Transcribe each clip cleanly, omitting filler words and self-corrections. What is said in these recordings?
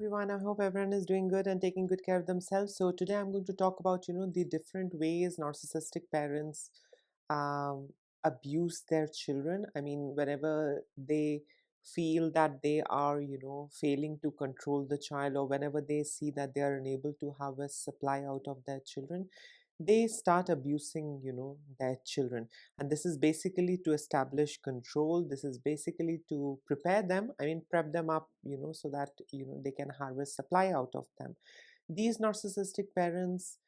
everyone. I hope everyone is doing good and taking good care of themselves. So today I'm going to talk about, the different ways narcissistic parents um, abuse their children. I mean, whenever they feel that they are, failing to control the child, or whenever they see that they are unable to harvest supply out of their children, they start abusing, their children. And this is basically to establish control. This is basically to prepare them, I mean prep them up, so that they can harvest supply out of them. These narcissistic parents,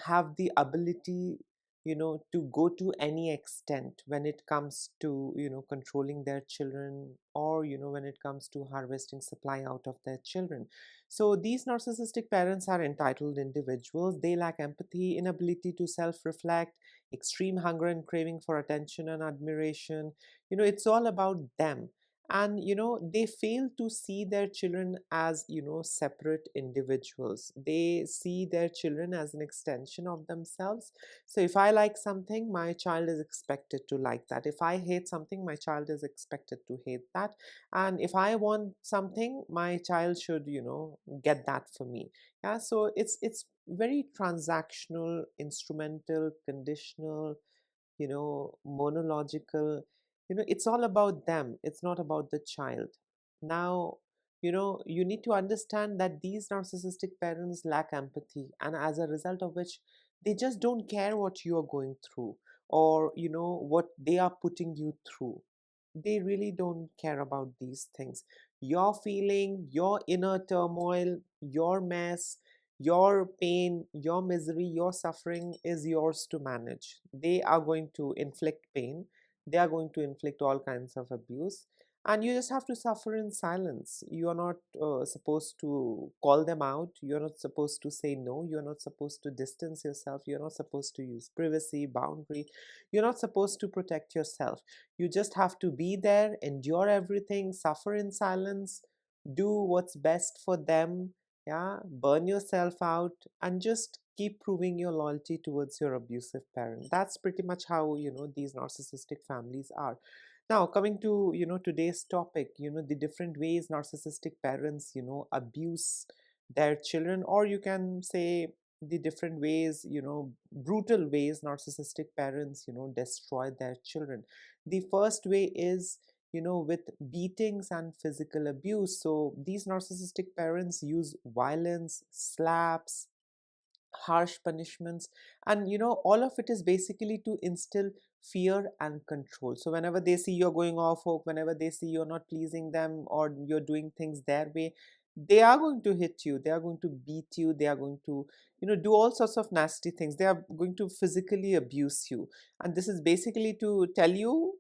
have the ability, to go to any extent when it comes to, controlling their children, or when it comes to harvesting supply out of their children. So these narcissistic parents are entitled individuals. They lack empathy, inability to self-reflect, extreme hunger and craving for attention and admiration. It's all about them. And they fail to see their children as separate individuals. They see their children as an extension of themselves. So if I like something, my child is expected to like that. If I hate something, my child is expected to hate that. And if I want something, my child should get that for me. Yeah, so it's very transactional, instrumental, conditional, monological. It's all about them, it's not about the child. Now, you need to understand that these narcissistic parents lack empathy, and as a result of which they just don't care what you are going through, or what they are putting you through. They really don't care about these things. Your feeling, your inner turmoil, your mess, your pain, your misery, your suffering is yours to manage. They are going to inflict pain, they are going to inflict all kinds of abuse, and you just have to suffer in silence. You are not supposed to call them out, you're not supposed to say no, you're not supposed to distance yourself, you're not supposed to use privacy, boundary, you're not supposed to protect yourself. You just have to be there, endure everything, suffer in silence, do what's best for them. Yeah, burn yourself out, and just keep proving your loyalty towards your abusive parent. That's pretty much how these narcissistic families are. Now, coming to today's topic, the different ways narcissistic parents abuse their children, or you can say the different ways, brutal ways narcissistic parents destroy their children. The first way is with beatings and physical abuse. So these narcissistic parents use violence, slaps, harsh punishments, and all of it is basically to instill fear and control. So whenever they see you're going off hook, whenever they see you're not pleasing them, or you're doing things their way, they are going to hit you, they are going to beat you, they are going to do all sorts of nasty things. They are going to physically abuse you, and this is basically to tell you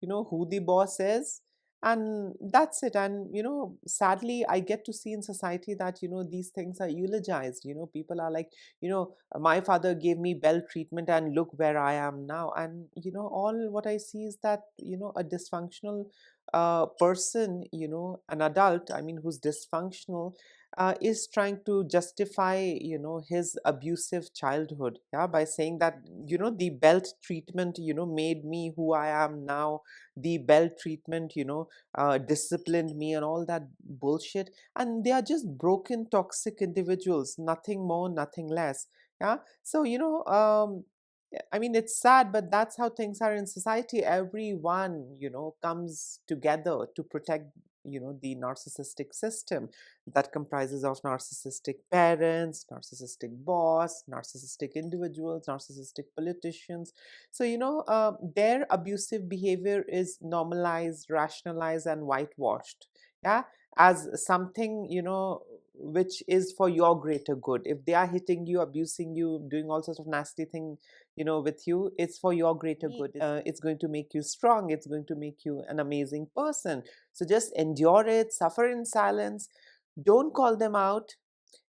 who the boss is, and that's it. And sadly, I get to see in society that these things are eulogized. People are like, my father gave me bell treatment and look where I am now. And all what I see is that a dysfunctional person, an adult, I mean, who's dysfunctional, is trying to justify his abusive childhood, yeah, by saying that the belt treatment made me who I am now. The belt treatment disciplined me, and all that bullshit. And they are just broken, toxic individuals, nothing more, nothing less. Yeah. So I mean, it's sad, but that's how things are in society. Everyone comes together to protect the narcissistic system that comprises of narcissistic parents, narcissistic boss, narcissistic individuals, narcissistic politicians. So their abusive behavior is normalized, rationalized, and whitewashed, yeah, as something which is for your greater good. If they are hitting you, abusing you, doing all sorts of nasty things with you, it's for your greater good. It's going to make you strong, it's going to make you an amazing person. So just endure it, suffer in silence, don't call them out.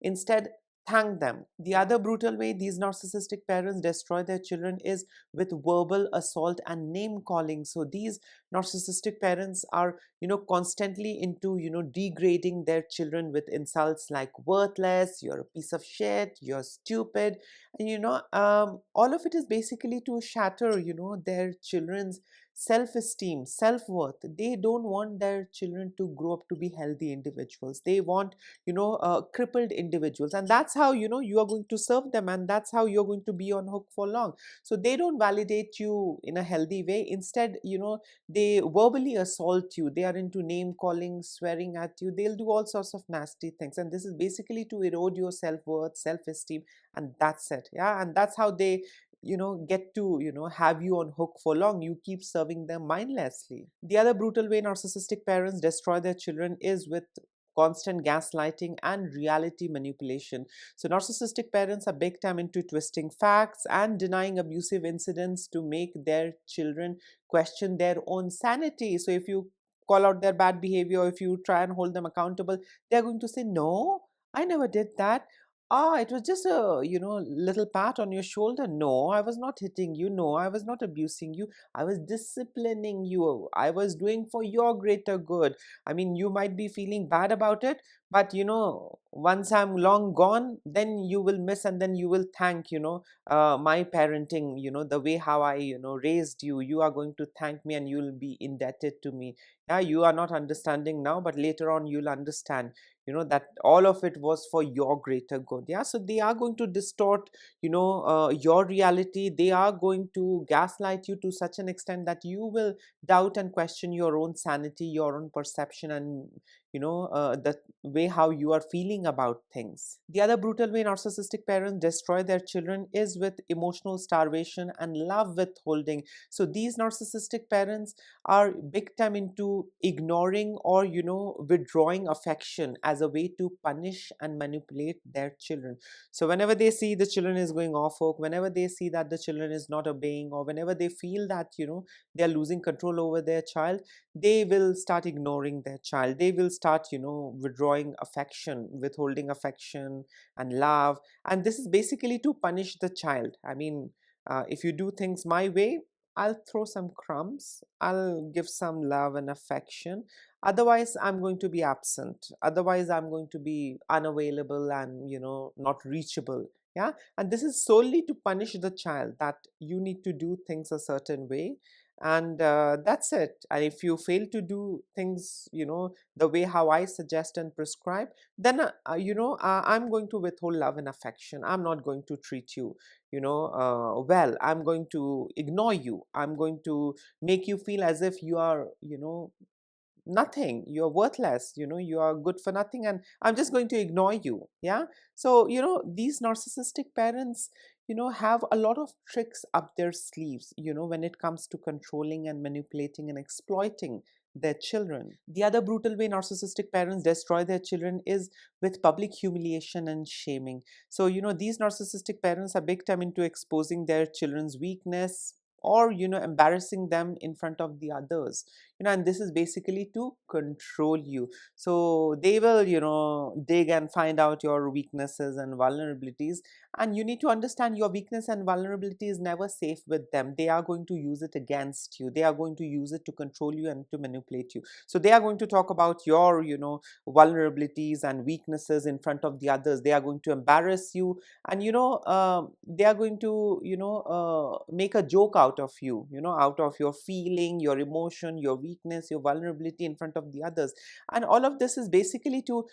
Instead, thank them. The other brutal way these narcissistic parents destroy their children is with verbal assault and name calling. So these narcissistic parents are, constantly into, degrading their children with insults like worthless, you're a piece of shit, you're stupid. And all of it is basically to shatter, their children's self-esteem, self-worth. They don't want their children to grow up to be healthy individuals. They want, crippled individuals, and that's how, you are going to serve them, and that's how you're going to be on hook for long. So they don't validate you in a healthy way. Instead, they verbally assault you. They are into name calling, swearing at you. They'll do all sorts of nasty things, and this is basically to erode your self-worth, self-esteem, and that's it. Yeah, and that's how they get to have you on hook for long. You keep serving them mindlessly. The other brutal way narcissistic parents destroy their children is with constant gaslighting and reality manipulation. So narcissistic parents are big time into twisting facts and denying abusive incidents to make their children question their own sanity. So if you call out their bad behavior, if you try and hold them accountable, they're going to say, no, I never did that. Ah, it was just a, little pat on your shoulder. No, I was not hitting you. No, I was not abusing you. I was disciplining you. I was doing for your greater good. I mean, you might be feeling bad about it, but once I'm long gone, then you will miss, and then you will thank, my parenting, the way how I, raised you. You are going to thank me, and you'll be indebted to me. Yeah, you are not understanding now, but later on you'll understand, that all of it was for your greater good. Yeah, so they are going to distort, your reality. They are going to gaslight you to such an extent that you will doubt and question your own sanity, your own perception, and the way how you are feeling about things. The other brutal way narcissistic parents destroy their children is with emotional starvation and love withholding. So these narcissistic parents are big time into ignoring or withdrawing affection as a way to punish and manipulate their children. So whenever they see the children is going off hook, whenever they see that the children is not obeying, or whenever they feel that they are losing control over their child, they will start ignoring their child. They will start withdrawing affection, withholding affection and love. And this is basically to punish the child. I mean, if you do things my way, I'll throw some crumbs, I'll give some love and affection. Otherwise, I'm going to be absent. Otherwise, I'm going to be unavailable and, not reachable. Yeah. And this is solely to punish the child, that you need to do things a certain way. And that's it. And if you fail to do things, the way how I suggest and prescribe, then, I'm going to withhold love and affection. I'm not going to treat you well. I'm going to ignore you. I'm going to make you feel as if you are nothing, you're worthless, you are good for nothing, and I'm just going to ignore you. Yeah. So these narcissistic parents have a lot of tricks up their sleeves when it comes to controlling and manipulating and exploiting their children. The other brutal way narcissistic parents destroy their children is with public humiliation and shaming. So these narcissistic parents are big time into exposing their children's weakness, or embarrassing them in front of the others, and this is basically to control you. So they will dig and find out your weaknesses and vulnerabilities, and you need to understand your weakness and vulnerability is never safe with them. They are going to use it against you. They are going to use it to control you and to manipulate you. So they are going to talk about your vulnerabilities and weaknesses in front of the others. They are going to embarrass you, and they are going to make a joke out of you, out of your feeling, your emotion, your weakness, your vulnerability in front of the others. And all of this is basically to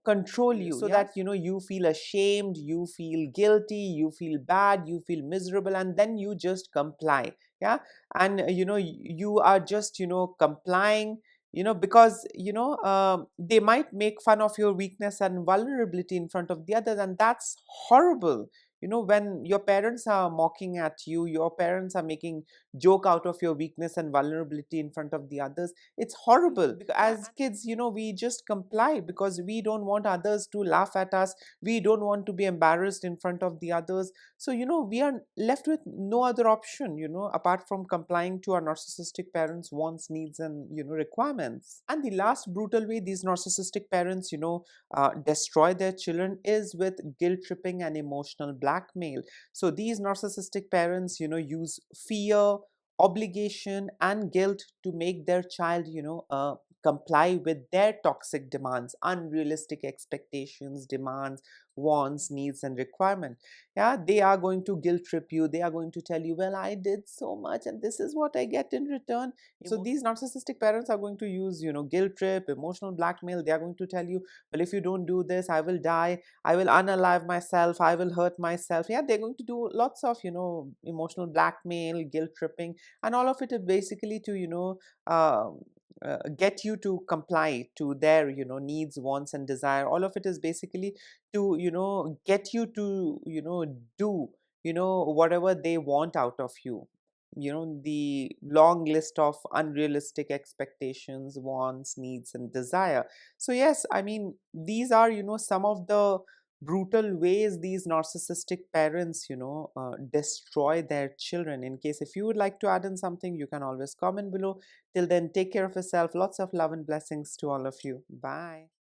control you, so that you feel ashamed, you feel guilty, you feel bad, you feel miserable, and then you just comply. Yeah. And you are just complying, because they might make fun of your weakness and vulnerability in front of the others, and that's horrible. When your parents are mocking at you, your parents are making joke out of your weakness and vulnerability in front of the others, it's horrible. Because as kids, we just comply because we don't want others to laugh at us. We don't want to be embarrassed in front of the others. So we are left with no other option apart from complying to our narcissistic parents' wants, needs, and requirements. And the last brutal way these narcissistic parents destroy their children is with guilt tripping and emotional blackmail. So these narcissistic parents use fear, obligation, and guilt to make their child comply with their toxic demands, unrealistic expectations, demands, wants, needs, and requirement. Yeah, they are going to guilt trip you. They are going to tell you, well, I did so much and this is what I get in return. So these narcissistic parents are going to use, guilt trip, emotional blackmail. They are going to tell you, well, if you don't do this, I will die, I will unalive myself, I will hurt myself. Yeah, they're going to do lots of, emotional blackmail, guilt tripping, and all of it is basically to, get you to comply to their, needs, wants, and desire. All of it is basically to, get you to, do, whatever they want out of you. The long list of unrealistic expectations, wants, needs, and desire. So yes, I mean, these are, some of the brutal ways these narcissistic parents, destroy their children. In case if you would like to add in something, you can always comment below. Till then, take care of yourself. Lots of love and blessings to all of you. Bye.